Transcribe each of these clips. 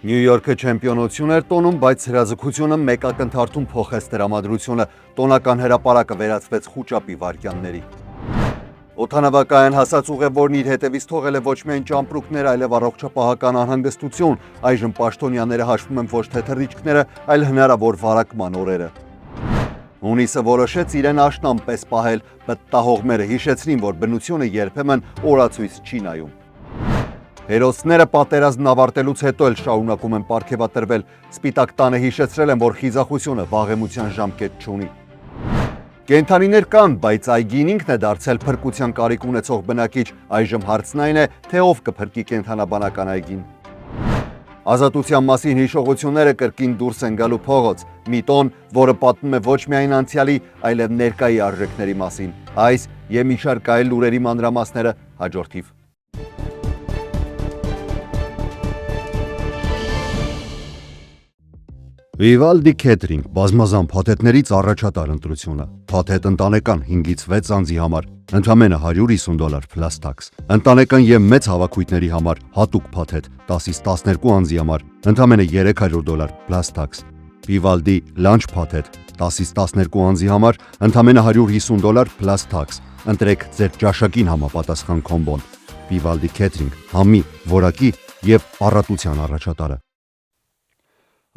Նյու Յորքը չեմպիոնություն էր տոնում, բայց հրաձգությունը մեկ ակնթարթում փոխեց տրամադրությունը, տոնական հրապարակը վերածվեց խուճապի վայրկյանների։ Օդանավակայան հասած ուղևորն իր հետևից թողել է ոչ միայն ճամպրուկներ, այլև առողջապահական անհանգստություն, այժմ պաշտոնյաները հաշվում են ոչ թե թռիչքները, այլ հնարավոր վարակման օրերը։ Հունիսը որոշեց իրեն աշնան պես պահել, պտտահողմերը հիշեցրին, որ բնությունը երբեմն օրացույց չի նայում։ Հերոսները պատերազմն ավարտելուց հետո էլ շարունակում են պարգևատրվել, Սպիտակ տանը հիշեցրել են, որ խիզախությունը վաղեմության ժամկետ չունի։ Կենդանիներ կան, բայց այգին ինքն է դարձել փրկության կարիք ունեցող բնակիչ, այժմ հարցն այն է, թե ով կփրկի կենդանաբանական այգին։ Ազատության մասին հիշողությունները կրկին դուրս են գալու փողոց, մի տոն, որը պատմում է ոչ միայն անցյալի, այլև ներկայի արժեքների մասին։ Այս եւ մի շարք այլ լուրերի մանրամասները հաջորդիվ։ Վիվալդի Քեթրինգ բազմազան փաթեթներից առաջատար ընտրությունը։ Փաթեթ ընտանեկան 5-ից 6 անձի համար ընդամենը $150 plus tax։ Ընտանեկան եւ մեծ հավաքույթների համար հատուկ փաթեթ 10-ից 12 անձի համար ընդամենը $300 plus tax։ Վիվալդի լանչ փաթեթ 10-ից 12 անձի համար ընդամենը $150 plus tax։ Ընտրեք ձեր ճաշակին համապատասխան կոմբոն։ Վիվալդի Քեթրինգ համի, որակի եւ առատության առաջատարը։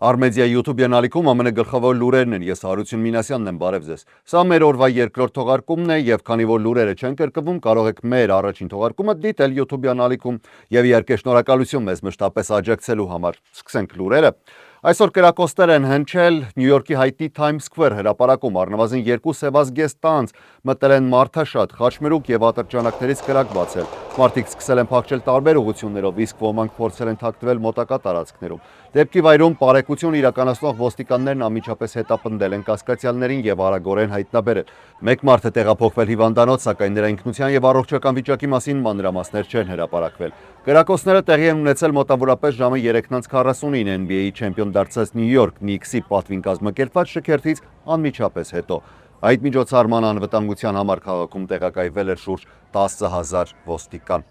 Արմեդիա YouTube-յան ալիքում ԱՄՆ գլխավոր լուրերն են, ես Հարություն Մինասյանն եմ, բարև ձեզ։ Սա մեր օրվա երկրորդ թողարկումն է եւ քանի որ լուրերը չեն կրկնվում, կարող եք մեր առաջին թողարկումը դիտել YouTube-յան ալիքում եւ իհարկե շնորհակալություն մեզ մշտապես աջակցելու համար։ Սկսենք լուրերը։ Այսօր կրակոցներ են հնչել Նյու Յորքի հայտնի Times Square հրապարակում, առնվազն 2 սևազգեստ անձ մտել են մարդաշատ, խաչմերուկ եւ ատրճանակներից կրակ բացել։ Մարդիկ սկսել են փախչել տարբեր ուղղություններով, իսկ ոմանք փորձել են թաքնվել մոտակա տարածքներում։ Դեպքի վայրում բարեկություն իրականացնող ոստիկաններն անմիջապես հետապնդել են կասկածյալներին եւ արագորեն հայտնաբերել։ Մեկ մարդ է տեղափոխվել հիվանդանոց, սակայն նրա ինքնության եւ առողջական վիճակի մասին մանրամասներ չեն հրապարակվել։ Կրակոցները տեղի են ունեցել մոտավորապես ժամը 3:49 NBA չեմպիոն դարձած Նյու Յորք Նիքսի պատվին կազմակերպված շքերթից անմիջապես հետո։ Այդ միջոցառման անվտանգության համար քաղաքում տեղակայվել էր շուրջ 10,000 ոստիկան։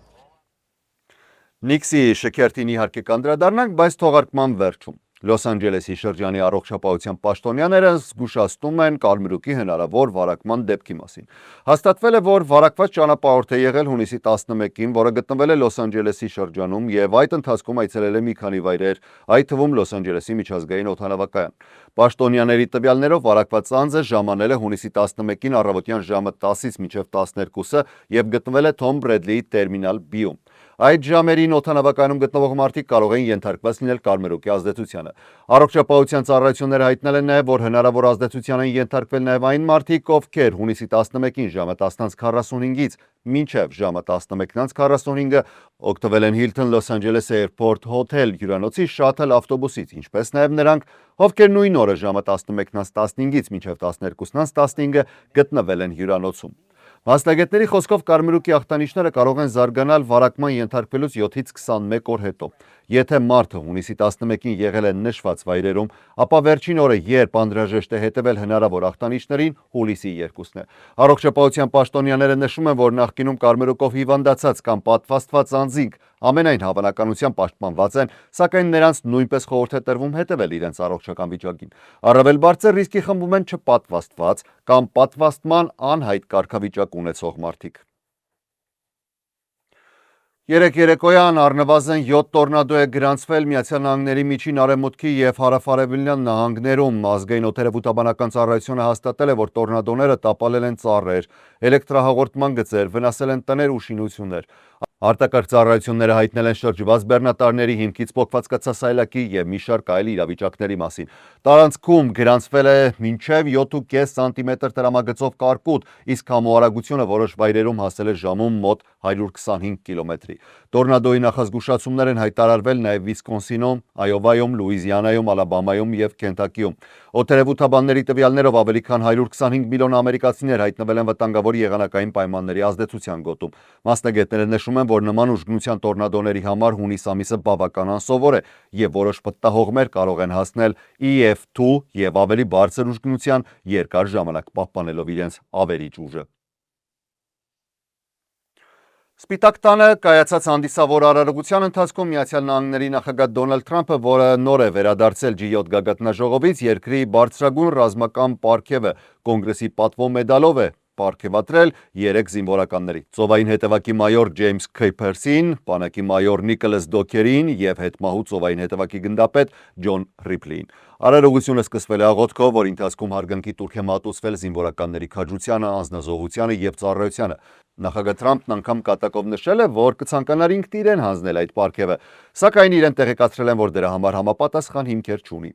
Նիքսի շքերթին իհարկե կանդրադառնանք, բայց թողարկման վերջում։ Լոս Անջելեսի շրջանի առողջապահության պաշտոնյաները զգուշացնում են կարմրուկի հնարավոր վարակման դեպքի մասին։ Հաստատվել է, որ վարակված ճանապարհորդ է եղել հունիսի 11-ին, որը գտնվել է Լոս Անջելեսի շրջանում եւ այդ ընթացքում այցելել է մի քանի վայրեր, այդ թվում Լոս Անջելեսի միջազգային օդանավակայան։ Պաշտոնյաների տվյալներով վարակված անձը ժամանել է հունիսի 11-ին առավոտյան ժամը 10-ից մինչև 12-ը եւ գտնվել է Թոմ Բրեդլիի տերմինալ B-ում։ Այդ ժամերին օդանավակայանում գտնվող մարդիկ կարող են ենթարկված լինել կարմրուկի ազդեցությանը։ Առողջապահության ծառայությունները հայտնել են նաև, որ հնարավոր ազդեցության են ենթարկվել նաև այն մարդիկ, ովքեր հունիսի 11-ին ժամը 10:45-ից մինչև ժամը 11:45-ը օգտվել են Hilton Los Angeles Airport Hotel հյուրանոցի շաթլ ավտոբուսից, ինչպես նաև նրանք, ովքեր նույն օրը ժամը 11:15-ից մինչև 12:15-ը գտնվել են հյուրանոցում։ Մասնագետների խոսքով կարմրուկի ախտանիշները կարող են զարգանալ վարակման ենթարկվելուց 7-ից 21 օր հետո։ Եթե մարդը հունիսի 11-ին եղել է նշված վայրերում, ապա վերջին օրը, երբ անհրաժեշտ է հետևել հնարավոր ախտանիշներին, հուլիսի 2-ն է։ Առողջապահության պաշտոնյաները նշում են, որ նախկինում կարմրուկով հիվանդացած կամ պատվաստված անձինք ամենայն հավանականությամբ պաշտպանված են, սակայն նրանց նույնպես խորհուրդ է տրվում հետևել իրենց առողջական վիճակին։ Առավել բարձր ռիսկի խմբում են չպատվաստված կամ պատվաստման անհայտ կարգավիճակ ունեցող մարդիկ։ Երեկ երեկոյան առնվազն 7 տորնադո է գրանցվել Միացյալ Նահանգների միջին արևմուտքի եւ հարավ-արևելյան նահանգներում։ Ազգային օդերևութաբանական ծառայությունը հաստատել է, որ տորնադոները տապալել են ծառեր, էլեկտրահաղորդման գծեր, վնասել են տներ ու շինություններ։ Արտակարգ ծառայությունները հայտնել են շրջված բեռնատարների, հիմքից պոկված կցասայլակի եւ մի շարք այլ իրավիճակների մասին։ Տարանցքում գրանցվել է մինչև 7.5 սանտիմետր տրամագծով կարկուտ, իսկ համոարագությունը որոշ վայրերում հասել է ժամում մոտ 125 կիլոմետրի։ Տորնադոյի նախազգուշացումներ են հայտարարվել նաև Վիսկոնսինում, Այովայում, Լուիզիանայում, Ալաբամայում եւ Քենթաքիում։ Օդերևութաբանների տվյալներով ավելի քան 125 միլիոն ամերիկացիներ հայտնվել են վտանգավոր եղանակային պայմանների ազդեցության գոտում։ Մասնագետները նշում են, որ նման ուժգնության տորնադոների համար հունիս ամիսը բավական անսովոր է եւ որոշ պտտահողմեր կարող են հասնել EF2 եւ ավելի բարձր ուժգնության երկար ժամանակ պահպանելով իրենց ավերիչ ուժը։ Սպիտակ տանը կայացած հանդիսավոր արարողության ընթացքում Միացյալ Նահանգների նախագահ Դոնալդ Թրամփը, որը նոր է վերադարձել G7 գագաթնաժողովից, երկրի բարձրագույն ռազմական պարգևը կոնգրեսի պատվո մեդալով է պարգևատրել 3 զինվորականների՝ ծովային հետևակի մայոր Ջեյմս Քեյփերսին, բանակի մայոր Նիկոլաս Դոքերին եւ հետմահու ծովային հետևակի գնդապետ Ջոն Ռիփլիին։ Արարողությունը սկսվել է աղոթքով, որի ընթացքում հարգանքի տուրք է մատուցվել զինվորականների քաջությանը, անձնազոհությանը եւ ծառայությանը։ Նախագահ Թրամփն անգամ կատակով նշել է, որ կցանկանար ինքն իրեն հանձնել այդ պարգևը, սակայն իրեն տեղեկացրել են, որ դրա համար համապատասխան հիմքեր չունի։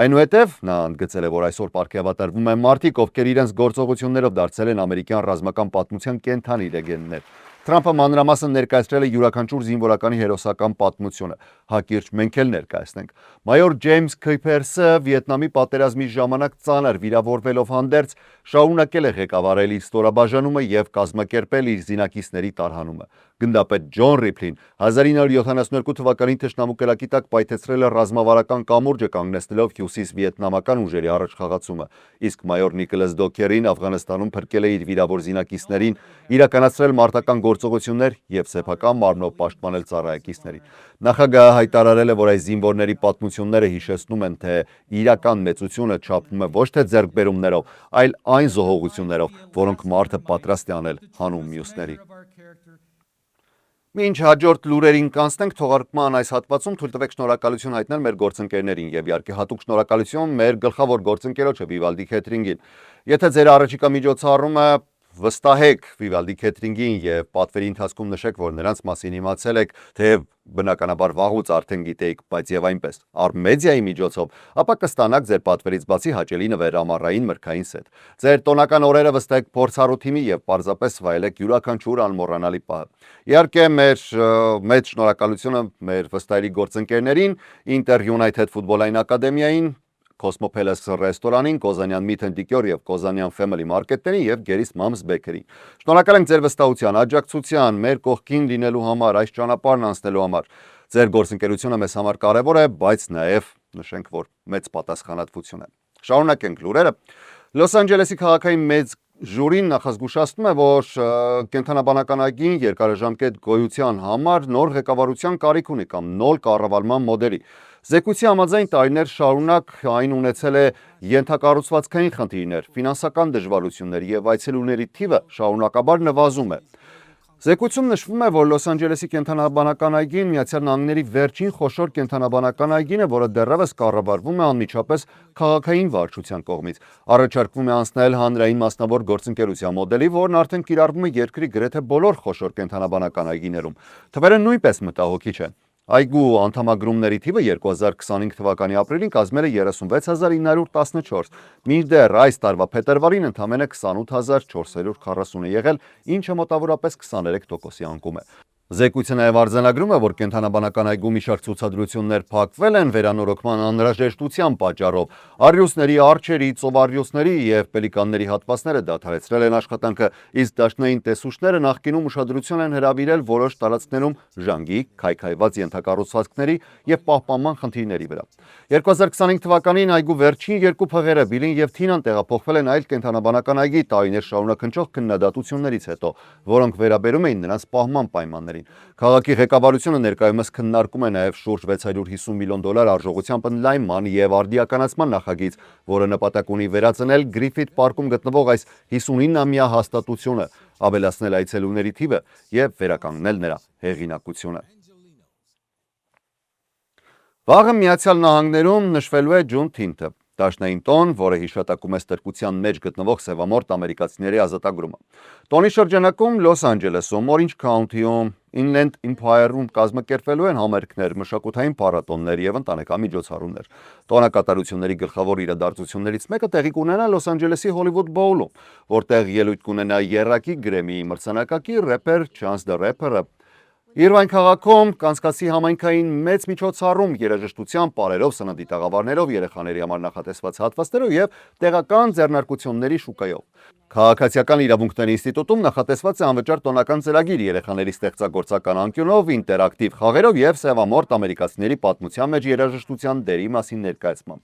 Այնուհետև նա ընդգծել է, որ այսօր պարգևատրվում են մարդիկ, ովքեր իրենց գործողություններով դարձել են ամերիկյան ռազմական պատմության կենդանի լեգենդներ։ Թրամփը մանրամասն ներկայացրել է յուրաքանչյուր զինվորականի հերոսական պատմությունը։ Հակիրճ մենք էլ ներկայացնենք։ Մայոր Ջեյմս Քեյփերսը Վիետնամի պատերազմի ժամանակ ծանր վիրավորվելով հանդերձ շարունակել է ղեկավարել իր ստորաբաժանումը եւ կազմակերպել իր զինակիցների տարհանումը։ Գնդապետ Ջոն Ռիփլին 1972 թվականին թշնամու կրակի տակ պայթեցրել է ռազմավարական կամուրջը, կանգնեցնելով հյուսիս-վիետնամական ուժերի առաջխաղացումը, իսկ մայոր Նիկոլաս Դոքերին Աֆղանստանում փրկել է իր վիրավոր զինակիցներին, իրականացրել մարտական գործողություններ եւ սեփական մարմնով պաշտպանել ծառայակիցներին։ Նախագահը հայտարարել է, որ այս զինվորների պատմությունները հիշեցնում են, թե իրական մեծությունը չափվում է ոչ թե ձեռքբերումներով, այլ այն զոհողություններով, որոնք մարդը պատրաստ է անել հանուն մյուսների։ Մինչ հաջորդ լուրերին կանցնենք, թողարկման այս հատվածում թույլ տվեք շնորհակալություն հայտնել մեր գործընկերներին եւ իհարկե հատուկ շնորհակալություն մեր գլխավոր գործընկերոջը Vivaldi Catering-ին։ Եթե ձեր առաջիկա միջոցառումը վստահեք Vivaldi Catering-ին եւ պատվերի ընթացքում նշեք, որ նրանց մասին իմացել եք, թե բնականաբար վաղուց արդեն գիտեիք, բայց եւ այնպես Armedia-ի միջոցով, ապա կստանաք ձեր պատվերից բացի հաճելի նվեր ամառային մրգային սեթ։ Ձեր տոնական օրերը վստահեք փորձառու թիմի եւ պարզապես վայելեք յուրաքանչյուր անմոռանալի պահը։ Իհարկե մեր մեծ շնորհակալությունը մեր վստահելի գործընկերներին, Inter United ֆուտբոլային ակադեմիային, Cosmo Palace ռեստորանին, Կոզանյան Meat and Liquor եւ Կոզանյան Family Market-ներին եւ Geris Moms Bakery-ին։ Շնորհակալ ենք ձեր վստահության, աջակցության, մեր կողքին լինելու համար, այս ճանապարհն անցնելու համար։ Ձեր գործընկերությունը մեզ համար կարևոր է, բայց նաեւ նշենք, որ մեծ պատասխանատվություն է։ Շարունակենք լուրերը։ Լոս Անջելեսի քաղաքային մեծ ժյուրին նախազգուշացնում է, որ կենթանաբանական այգին երկարաժամկետ գոյության համար նոր ղեկավարության կարիք ունի կամ նոր կառավարման մոդելի։ Զեկույցի համաձայն տարիներ շարունակ այն ունեցել է ենթակառուցվածքային խնդիրներ, ֆինանսական դժվարություններ եւ այցելուների թիվը շարունակաբար նվազում է։ Զեկույցում նշվում է, որ Լոս Անջելեսի կենթանաբանական այգին Միացյալ Նահանգների վերջին խոշոր կենթանաբանական այգին է, որը դեռևս կառավարվում է անմիջապես քաղաքային վարչության կողմից։ Առաջարկվում է անցնել հանրային մասնավոր գործընկերության մոդելի, որն արդեն կիրառվում է երկրի գրեթե բոլոր խոշոր կենթանաբանական այգիներում։ Թվերը նույնպես մտահոգիչ են։ Այգու անդամագրումների թիվը 2025 թվականի ապրիլին կազմել է 36914, մինչդեռ այս տարվա փետրվարին ընդամենը 28440 է եղել, ինչը մոտավորապես 23%-ի անկում է։ Զեկույցը նաև արձանագրում է, որ կենթանաբանական այգու մի շարք ցուցադրություններ փակվել են վերանորոգման անհրաժեշտության պատճառով։ Առյուծների, արջերի, ծովառյուծների եւ պելիկանների հատվածները դադարեցրել են աշխատանքը, իսկ դաշնային տեսուչները նախկինում ուշադրություն են հրավիրել որոշ տարածքներում ժանգի, քայքայված ենթակառուցվածքների եւ պահպանման խնդիրների վրա։ 2025 թվականին այգու վերջին երկու փղերը Բիլին եւ Թինան տեղափոխվել են այլ կենթանաբանական այգի տարիներ շարունակ հնչող քննադատություններից հետո, որոնք վերաբերում էին նրանց պահման պայմաններին։ Քաղաքի ղեկավարությունը ներկայումս քննարկում է նաև շուրջ 650 միլիոն դոլար արժողությամբ ընդլայնման եւ արդիականացման նախագիծ, որը նպատակ ունի վերածնել Գրիֆիթ պարկում գտնվող այս 59-ամյա հաստատությունը, ավելացնել այցելուների թիվը եւ վերականգնել նրա հեղինակությունը։ Վաղը Միացյալ Նահանգներում նշվելու է Ջունթինթը, դաշնային տոն, որը հիշատակում է ստրկության մեջ գտնվող սևամորթ ամերիկացիների ազատագրումը։ Տոնի շրջանակում Լոս Անջելեսում, Օրինջ Քաունթիում, Inland Empire-ում կազմակերպվելու են համերգներ, մշակութային փառատոներ եւ ընտանեկան միջոցառումներ։ Տոնակատարությունների գլխավոր իրադարձություններից մեկը տեղի կունենա Լոս Անջելեսի Հոլիվուդ Բոուլում, որտեղ ելույթ կունենա եռակի Գրեմի մրցանակակիր рэպեր Chance the Rapper-ը։ Իրվայն քաղաքում կանցկացի համայնքային մեծ միջոցառում երաժշտության, պարերով, սննդի տաղավարներով, երեխաների համար նախատեսված հատվածներով եւ տեղական ձեռնարկությունների շուկայով։ Քաղաքացիական իրավունքների ինստիտուտում նախատեսված է անվճար տոնական ծրագիր երեխաների ստեղծագործական անկյունով, ինտերակտիվ խաղերով եւ սևամորթ ամերիկացիների պատմության մեջ երաժշտության դերի մասին ներկայացմամբ։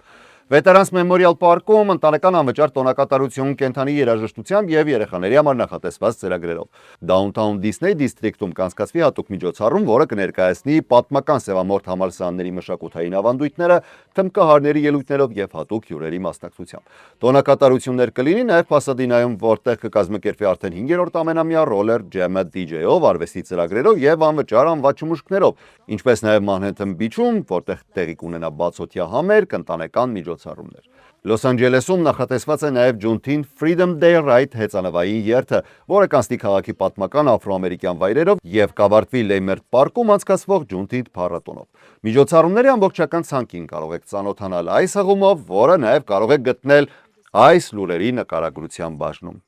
Veterans Memorial Park-ում ընտանեկան անվճար տոնակատարություն կենդանի երաժշտությամբ եւ երեխաների համար նախատեսված ծրագրերով։ Downtown Disney District-ում կանցկացվի հատուկ միջոցառում, որը կներկայացնի պատմական սևամորթ համալսարանների մշակութային ավանդույթները, թմբկահարների ելույթներով եւ հատուկ հյուրերի մասնակցությամբ։ Տոնակատարություններ կլինի նաեւ Pasadena-ում, որտեղ կկազմակերպվի արդեն 5-րդ ամենամյա Roller Jam-ը DJ-ով, արվեստի ծրագրերով եւ անվճար անվաճ չմուշկներով, ինչպես նաեւ Manhattan Beach-ում, որտեղ տեղի կունենա բացօթյա համերգ, ընտանեկան միջոցառումներ։ Լոս Անջելեսում նախատեսված է նաև Juneteenth Freedom Day Ride հեծանվային երթը, որը կանցնի քաղաքի պատմական աֆրոամերիկյան վայրերով եւ կավարտվի Leimert Park-ում անցկացվող Juneteenth փառատոնով։ Միջոցառումների ամբողջական ցանկին կարող եք ծանոթանալ այս հղումով, որը նաև կարող եք գտնել այս լուրերի նկարագրության բաժնում։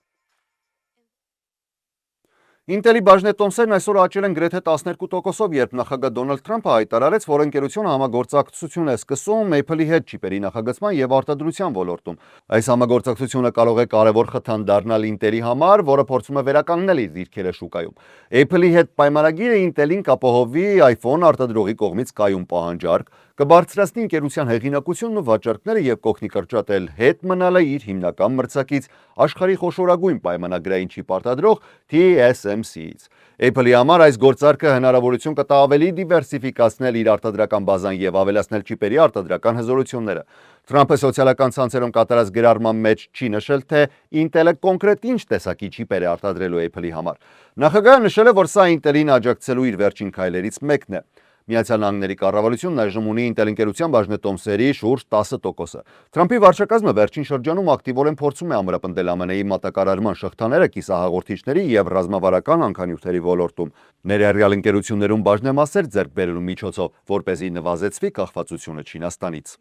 Intel-ի բաժնետոմսերն այսօր աճել են գրեթե 12%-ով, երբ նախագահ Դոնալդ Թրամփը հայտարարեց, որ ընկերությունը համագործակցություն է սկսում Apple-ի հետ չիպերի նախագծման եւ արտադրության ոլորտում։ Այս համագործակցությունը կարող է կարևոր խթան դառնալ Intel-ի համար, որը փորձում է վերականգնել իր դիրքերը շուկայում։ Apple-ի հետ պայմանագիրը Intel-ին կապահովի iPhone արտադրողի կողմից կայուն պահանջարկ, կբարձրացնի ընկերության հեղինակությունն ու վաճառքները եւ կօգնի կրճատել հետ մնալը իր հիմնական մրցակից աշխարհի խոշորագույն պայմանագրային չիպ արտադրող TSMC-ից։ Apple-ի համար այս գործարքը հնարավորություն կտա ավելի դիվերսիֆիկացնել իր արտադրական բազան եւ ավելացնել չիպերի արտադրական հզորությունները։ Թրամփը սոցիալական ցանցերում կատարած գրառման մեջ չի նշել, թե Intel-ը կոնկրետ ինչ տեսակի չիպեր է արտադրելու Apple-ի համար։ Նախագահը նշել է, որ սա Intel-ին աջակցելու իր վերջին քայլերից մեկն է։ Միացյալ Նահանգների կառավարությունն այժմ ունի Intel ընկերության բաժնետոմսերի շուրջ 10%։ Թրամփի վարչակազմը վերջին շրջանում ակտիվորեն փորձում է ամրապնդել ԱՄՆ-ի մատակարարման շղթաները կիսահաղորդիչների եւ ռազմավարական անքանյութերի ոլորտում, ներառյալ ընկերություններում բաժնեմասեր ձեռք բերելու միջոցով, որպեսզի նվազեցվի կախվածությունը Չինաստանից։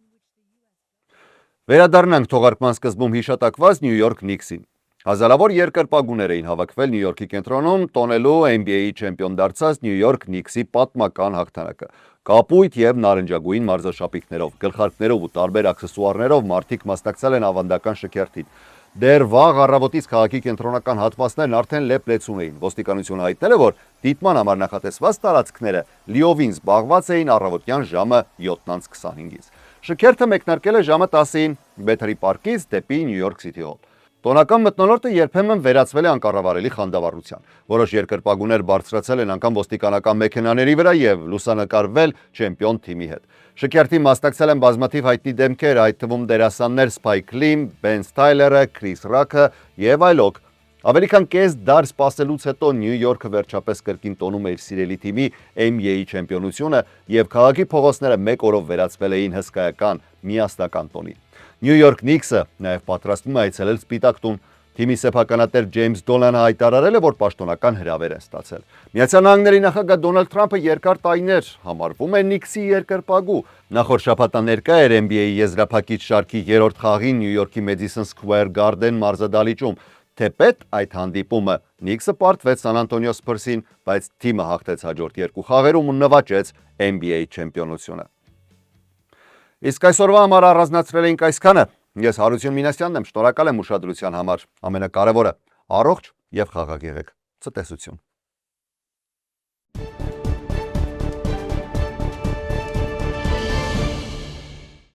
Վերադառնանք թողարկման սկզբում հիշատակված Նյու Յորք Նիքսին։ Հազարավոր երկրպագուներ էին հավաքվել Նյու Յորքի կենտրոնում տոնելու NBA-ի չեմպիոն դարձած Նյու Յորք Նիքսի պատմական հաղթանակը։ Կապույտ եւ նարնջագույն մարզաշապիկներով, գլխարկներով ու տարբեր աքսեսուարներով մարդիկ մասնակցել են ավանդական շքերթին։ Դեռ վաղ առավոտից քաղաքի կենտրոնական հատվածներն արդեն լեփ-լեցուն էին։ Ոստիկանությունը հայտնել է, որ դիտման համար նախատեսված տարածքները լիովին զբաղված էին առավոտյան ժամը 7:25-ից։ Շքերթը մեկնարկել է ժամը 10-ին Բեթերի պարկից դեպի Նյու Յորք Սիթի հոլ։ Տոնական մթնոլորտը երբեմն վերածվել է անկառավարելի խանդավառության։ Որոշ երկրպագուներ բարձրացել են անգամ ոստիկանական մեքենաների վրա եւ լուսանկարվել չեմպիոն թիմի հետ։ Շքերթի մասնակցել են բազմաթիվ հայտնի դեմքեր, այդ թվում դերասաններ Spike Lee, Ben Stiller-ը, Chris Rock-ը եւ այլոք։ Ավելի քան կես դար սպասելուց հետո Նյու Յորքը վերջապես կրկին տոնում է իր սիրելի թիմի NBA չեմպիոնությունը եւ քաղաքի փողոցները մեկ օրով վերածվել էին հսկայական միասնական տոնի։ Նյու Յորք Նիքսը նաև պատրաստվում է այցելել Սպիտակ տուն։ Թիմի սեփականատեր Ջեյմս Դոլանը հայտարարել է, որ պաշտոնական հրավեր է ստացել։ Միացյալ Նահանգների նախագահ Դոնալդ Թրամփը երկար տարիներ համարվում է Նիքսի երկրպագու։ Նախորդ շաբաթ ներկա էր NBA-ի եզրափակիչ շարքի 3-րդ խաղին Նյու Յորքի Madison Square Garden մարզադահլիճում։ Թեպետ այդ հանդիպումը Նիքսը պարտվեց Սան Անտոնիո Սփըրսին, բայց թիմը հաղթեց հաջորդ 2 խաղերում ու նվաճեց NBA չեմպիոնությունը։ Իսկ այսօրվա համար առանձնացրել էինք այսքանը։ Ես Հարություն Մինասյանն եմ, շնորհակալ եմ ուշադրության համար։ Ամենակարևորը՝ առողջ եւ խաղաղ եղեք։ Ցտեսություն։